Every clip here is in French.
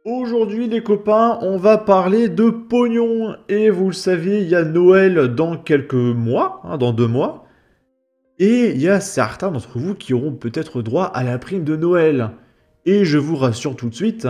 Aujourd'hui les copains, on va parler de pognon. Et vous le savez, il y a Noël dans quelques mois, dans 2 mois. Et il y a certains d'entre vous qui auront peut-être droit à la prime de Noël. Et je vous rassure tout de suite,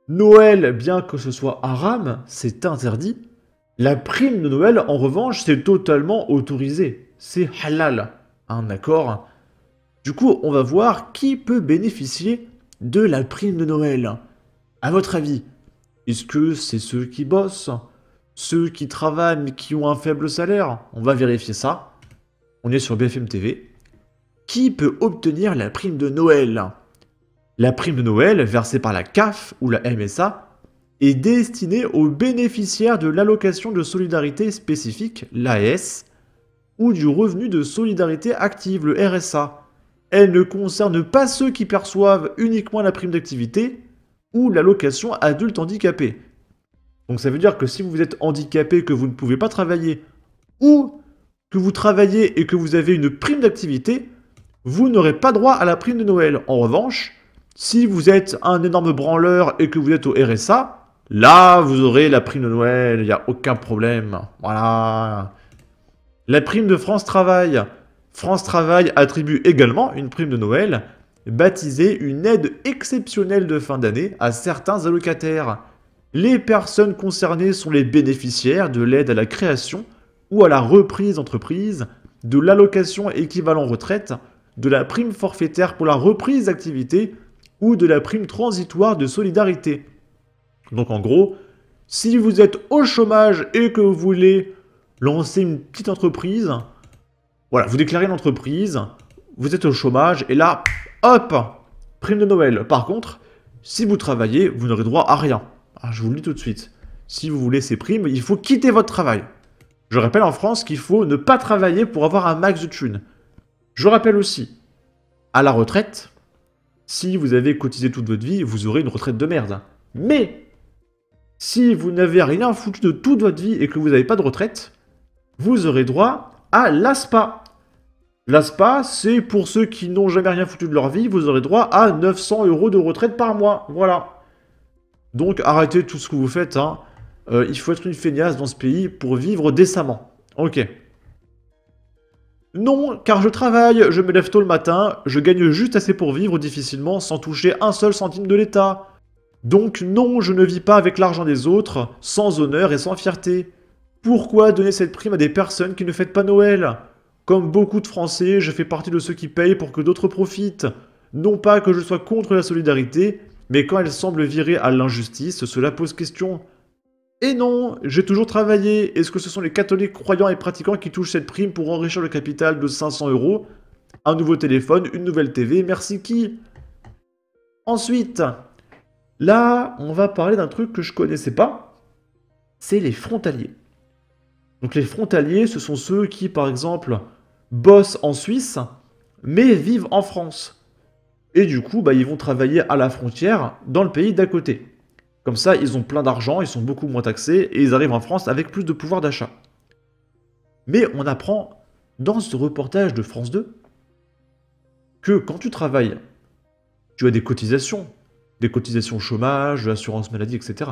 Noël, bien que ce soit haram, c'est interdit. La prime de Noël, en revanche, c'est totalement autorisé. C'est halal. D'accord? Du coup, on va voir qui peut bénéficier de la prime de Noël. À votre avis, est-ce que c'est ceux qui bossent? Ceux qui travaillent mais qui ont un faible salaire? On va vérifier ça. On est sur BFM TV. Qui peut obtenir la prime de Noël? La prime de Noël, versée par la CAF ou la MSA, est destinée aux bénéficiaires de l'allocation de solidarité spécifique, l'AS, ou du revenu de solidarité active, le RSA. Elle ne concerne pas ceux qui perçoivent uniquement la prime d'activité ou l'allocation adulte handicapé. Donc ça veut dire que si vous êtes handicapé, que vous ne pouvez pas travailler, ou que vous travaillez et que vous avez une prime d'activité, vous n'aurez pas droit à la prime de Noël. En revanche, si vous êtes un énorme branleur et que vous êtes au RSA, là, vous aurez la prime de Noël, il n'y a aucun problème. Voilà. La prime de France Travail. France Travail attribue également une prime de Noël, baptisée une aide exceptionnelle de fin d'année à certains allocataires. Les personnes concernées sont les bénéficiaires de l'aide à la création ou à la reprise d'entreprise, de l'allocation équivalent retraite, de la prime forfaitaire pour la reprise d'activité ou de la prime transitoire de solidarité. Donc en gros, si vous êtes au chômage et que vous voulez lancer une petite entreprise, voilà, vous déclarez une entreprise, vous êtes au chômage et là, hop, prime de Noël. Par contre, si vous travaillez, vous n'aurez droit à rien. Je vous le dis tout de suite. Si vous voulez ces primes, il faut quitter votre travail. Je rappelle en France qu'il faut ne pas travailler pour avoir un max de thunes. Je rappelle aussi, à la retraite, si vous avez cotisé toute votre vie, vous aurez une retraite de merde. Mais, si vous n'avez rien foutu de toute votre vie et que vous n'avez pas de retraite, vous aurez droit à l'ASPA. L'ASPA, c'est pour ceux qui n'ont jamais rien foutu de leur vie, vous aurez droit à 900 € de retraite par mois. Voilà. Donc arrêtez tout ce que vous faites. Il faut être une feignasse dans ce pays pour vivre décemment. Ok. Non, car je travaille, je me lève tôt le matin, je gagne juste assez pour vivre difficilement sans toucher un seul centime de l'État. Donc non, je ne vis pas avec l'argent des autres, sans honneur et sans fierté. Pourquoi donner cette prime à des personnes qui ne fêtent pas Noël? Comme beaucoup de Français, je fais partie de ceux qui payent pour que d'autres profitent. Non pas que je sois contre la solidarité, mais quand elle semble virer à l'injustice, cela pose question. Et non, j'ai toujours travaillé. Est-ce que ce sont les catholiques croyants et pratiquants qui touchent cette prime pour enrichir le capital de 500 €? Un nouveau téléphone, une nouvelle TV, merci qui? Ensuite, là, on va parler d'un truc que je connaissais pas. C'est les frontaliers. Donc les frontaliers, ce sont ceux qui, par exemple, bossent en Suisse, mais vivent en France. Et du coup, ils vont travailler à la frontière dans le pays d'à côté. Comme ça, ils ont plein d'argent, ils sont beaucoup moins taxés, et ils arrivent en France avec plus de pouvoir d'achat. Mais on apprend dans ce reportage de France 2 que quand tu travailles, tu as des cotisations chômage, assurance maladie, etc.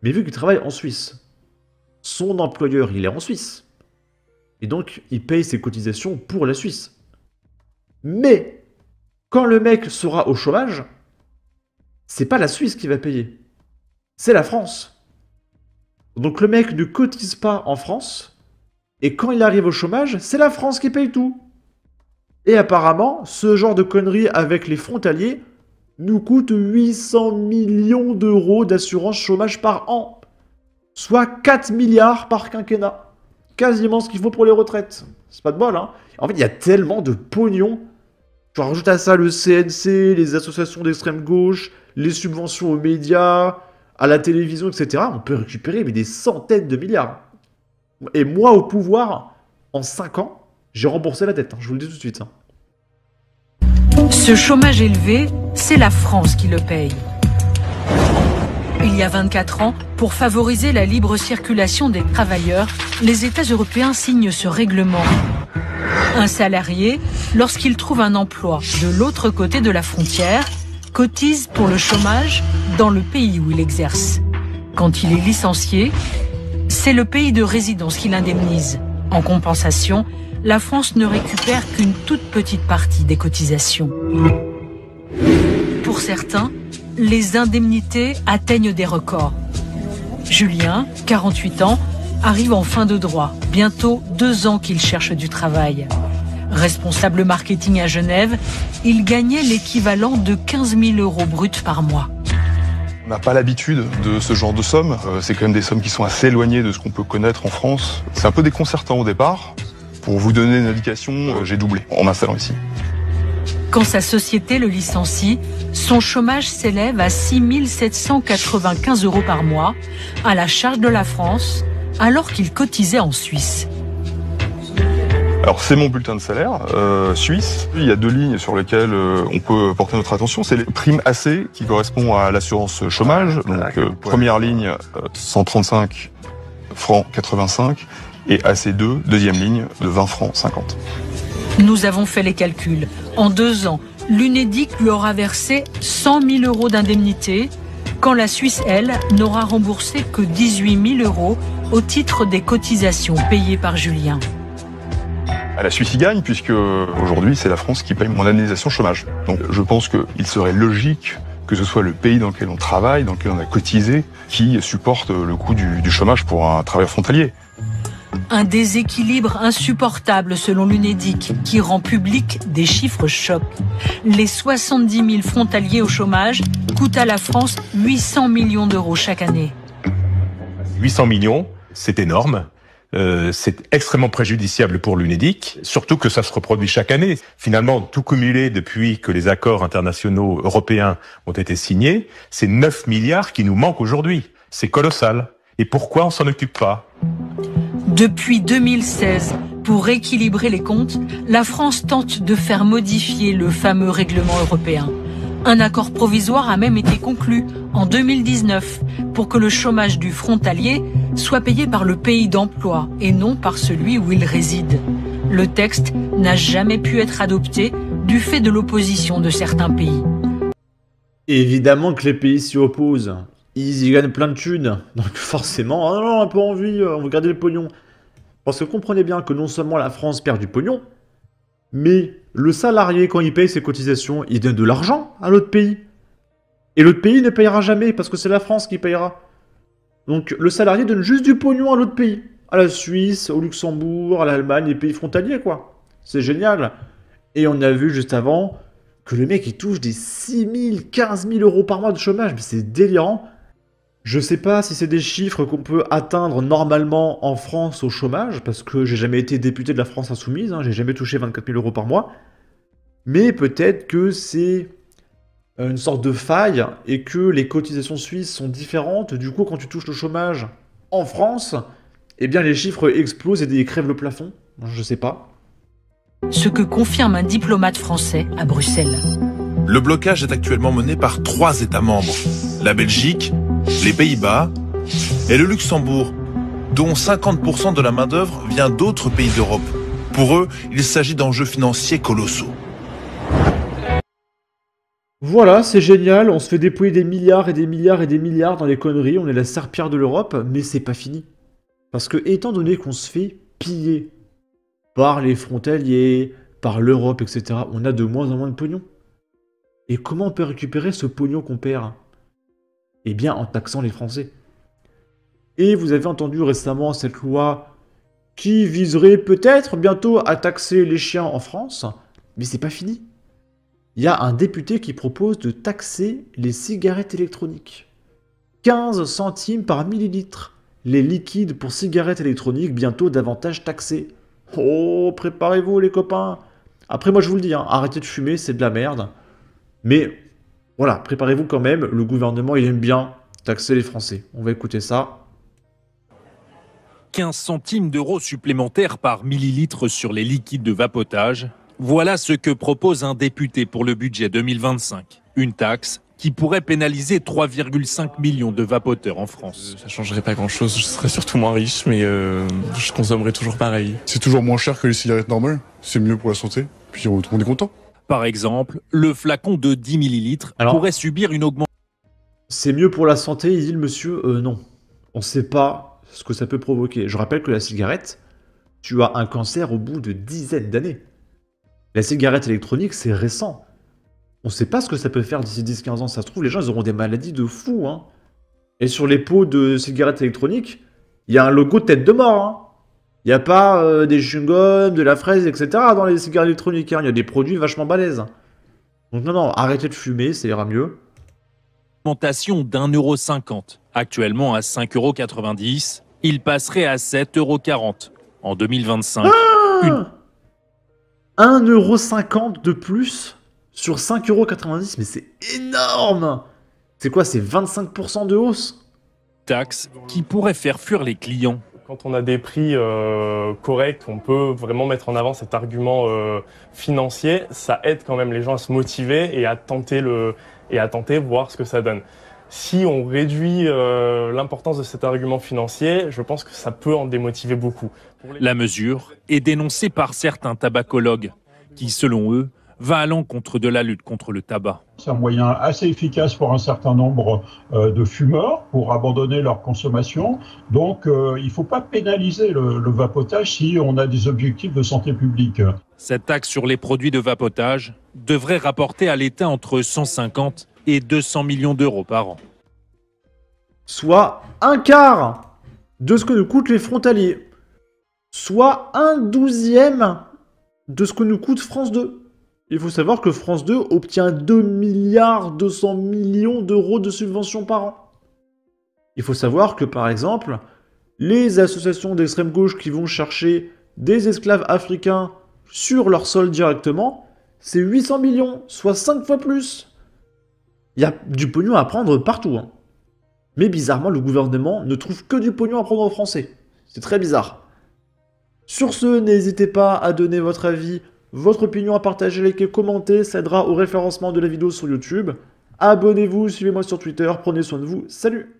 Mais vu qu'il travaille en Suisse, son employeur, il est en Suisse. Et donc, il paye ses cotisations pour la Suisse. Mais, quand le mec sera au chômage, c'est pas la Suisse qui va payer. C'est la France. Donc le mec ne cotise pas en France, et quand il arrive au chômage, c'est la France qui paye tout. Et apparemment, ce genre de conneries avec les frontaliers nous coûte 800 millions d'euros d'assurance chômage par an. Soit 4 milliards par quinquennat. Quasiment ce qu'il faut pour les retraites. C'est pas de bol, hein. En fait, il y a tellement de pognon. Tu rajoutes à ça le CNC, les associations d'extrême gauche, les subventions aux médias, à la télévision, etc. On peut récupérer des centaines de milliards. Et moi, au pouvoir, en 5 ans, j'ai remboursé la dette. Je vous le dis tout de suite. Ce chômage élevé, c'est la France qui le paye. Il y a 24 ans, pour favoriser la libre circulation des travailleurs, les États européens signent ce règlement. Un salarié, lorsqu'il trouve un emploi de l'autre côté de la frontière, cotise pour le chômage dans le pays où il exerce. Quand il est licencié, c'est le pays de résidence qui l'indemnise. En compensation, la France ne récupère qu'une toute petite partie des cotisations. Pour certains, les indemnités atteignent des records. Julien, 48 ans, arrive en fin de droit. Bientôt 2 ans qu'il cherche du travail. Responsable marketing à Genève, il gagnait l'équivalent de 15 000 € bruts par mois. On n'a pas l'habitude de ce genre de sommes. C'est quand même des sommes qui sont assez éloignées de ce qu'on peut connaître en France. C'est un peu déconcertant au départ. Pour vous donner une indication, j'ai doublé en m'installant ici. Quand sa société le licencie, son chômage s'élève à 6 795 € par mois, à la charge de la France, alors qu'il cotisait en Suisse. Alors c'est mon bulletin de salaire suisse. Il y a 2 lignes sur lesquelles on peut porter notre attention. C'est les primes AC qui correspond à l'assurance chômage. Donc première ligne 135 francs 85 et AC2, deuxième ligne de 20 francs 50. Nous avons fait les calculs. En 2 ans, l'Unédic lui aura versé 100 000 € d'indemnité, quand la Suisse, elle, n'aura remboursé que 18 000 € au titre des cotisations payées par Julien. La Suisse y gagne puisque aujourd'hui c'est la France qui paye mon indemnisation chômage. Donc je pense qu'il serait logique que ce soit le pays dans lequel on travaille, dans lequel on a cotisé, qui supporte le coût du chômage pour un travailleur frontalier. Un déséquilibre insupportable selon l'Unédic, qui rend public des chiffres chocs. Les 70 000 frontaliers au chômage coûtent à la France 800 millions d'euros chaque année. 800 millions, c'est énorme. C'est extrêmement préjudiciable pour l'Unédic, surtout que ça se reproduit chaque année. Finalement, tout cumulé depuis que les accords internationaux européens ont été signés, c'est 9 milliards qui nous manquent aujourd'hui. C'est colossal. Et pourquoi on s'en occupe pas ? Depuis 2016, pour rééquilibrer les comptes, la France tente de faire modifier le fameux règlement européen. Un accord provisoire a même été conclu en 2019 pour que le chômage du frontalier soit payé par le pays d'emploi et non par celui où il réside. Le texte n'a jamais pu être adopté du fait de l'opposition de certains pays. Évidemment que les pays s'y opposent. Ils y gagnent plein de thunes. Donc forcément, ah non, on n'a pas envie, on veut garder le pognon. Parce que comprenez bien que non seulement la France perd du pognon, mais le salarié, quand il paye ses cotisations, il donne de l'argent à l'autre pays. Et l'autre pays ne payera jamais, parce que c'est la France qui payera. Donc le salarié donne juste du pognon à l'autre pays. À la Suisse, au Luxembourg, à l'Allemagne, les pays frontaliers, quoi. C'est génial. Et on a vu juste avant que le mec, il touche des 6 000, 15 000 € par mois de chômage. Mais c'est délirant. Je sais pas si c'est des chiffres qu'on peut atteindre normalement en France au chômage, parce que j'ai jamais été député de la France Insoumise, j'ai jamais touché 24 000 € par mois. Mais peut-être que c'est une sorte de faille et que les cotisations suisses sont différentes. Du coup, quand tu touches le chômage en France, eh bien les chiffres explosent et crèvent le plafond. Je sais pas. Ce que confirme un diplomate français à Bruxelles. Le blocage est actuellement mené par 3 États membres. La Belgique, les Pays-Bas et le Luxembourg, dont 50% de la main-d'œuvre vient d'autres pays d'Europe. Pour eux, il s'agit d'enjeux financiers colossaux. Voilà, c'est génial, on se fait déployer des milliards et des milliards et des milliards dans les conneries, on est la serpillière de l'Europe, mais c'est pas fini. Parce que étant donné qu'on se fait piller par les frontaliers, par l'Europe, etc., on a de moins en moins de pognon. Et comment on peut récupérer ce pognon qu'on perd ? Eh bien, en taxant les Français. Et vous avez entendu récemment cette loi qui viserait peut-être bientôt à taxer les chiens en France, mais c'est pas fini. Il y a un député qui propose de taxer les cigarettes électroniques. 15 centimes par millilitre. Les liquides pour cigarettes électroniques bientôt davantage taxés. Oh, préparez-vous les copains. Après moi je vous le dis, arrêtez de fumer, c'est de la merde. Mais voilà, préparez-vous quand même, le gouvernement il aime bien taxer les Français. On va écouter ça. 15 centimes d'euros supplémentaires par millilitre sur les liquides de vapotage. Voilà ce que propose un député pour le budget 2025. Une taxe qui pourrait pénaliser 3,5 millions de vapoteurs en France. Ça changerait pas grand-chose, je serais surtout moins riche, mais je consommerais toujours pareil. C'est toujours moins cher que les cigarettes normales, c'est mieux pour la santé, puis on est content. Par exemple, le flacon de 10 millilitres pourrait subir une augmentation. C'est mieux pour la santé, il dit le monsieur. Non. On ne sait pas ce que ça peut provoquer. Je rappelle que la cigarette, tu as un cancer au bout de dizaines d'années. La cigarette électronique, c'est récent. On ne sait pas ce que ça peut faire d'ici 10-15 ans. Ça se trouve, les gens, ils auront des maladies de fou. Hein. Et sur les pots de cigarettes électroniques, il y a un logo tête de mort. Hein. Il n'y a pas des chewing-gums, de la fraise, etc. dans les cigarettes électroniques. Hein. Il y a des produits vachement balèzes. Donc non, arrêtez de fumer, ça ira mieux. Augmentation d'1,50 €. Actuellement à 5,90 €, il passerait à 7,40 € en 2025. 1,50 € de plus sur 5,90 €, mais c'est énorme! C'est quoi, c'est 25% de hausse? Taxe qui pourrait faire fuir les clients. Quand on a des prix corrects, on peut vraiment mettre en avant cet argument financier. Ça aide quand même les gens à se motiver et à tenter voir ce que ça donne. Si on réduit l'importance de cet argument financier, je pense que ça peut en démotiver beaucoup. La mesure est dénoncée par certains tabacologues qui, selon eux, va à l'encontre de la lutte contre le tabac. C'est un moyen assez efficace pour un certain nombre de fumeurs pour abandonner leur consommation. Donc, il ne faut pas pénaliser le vapotage si on a des objectifs de santé publique. Cette taxe sur les produits de vapotage devrait rapporter à l'État entre 150 et 200 millions d'euros par an. Soit un quart de ce que nous coûtent les frontaliers. Soit 1/12 de ce que nous coûte France 2. Il faut savoir que France 2 obtient 2,2 milliards d'euros de subventions par an. Il faut savoir que, par exemple, les associations d'extrême gauche qui vont chercher des esclaves africains sur leur sol directement, c'est 800 millions, soit 5 fois plus. Il y a du pognon à prendre partout. Hein. Mais bizarrement, le gouvernement ne trouve que du pognon à prendre aux Français. C'est très bizarre. Sur ce, n'hésitez pas à donner votre avis, votre opinion, à partager, liker, commenter, ça aidera au référencement de la vidéo sur YouTube. Abonnez-vous, suivez-moi sur Twitter, prenez soin de vous, salut!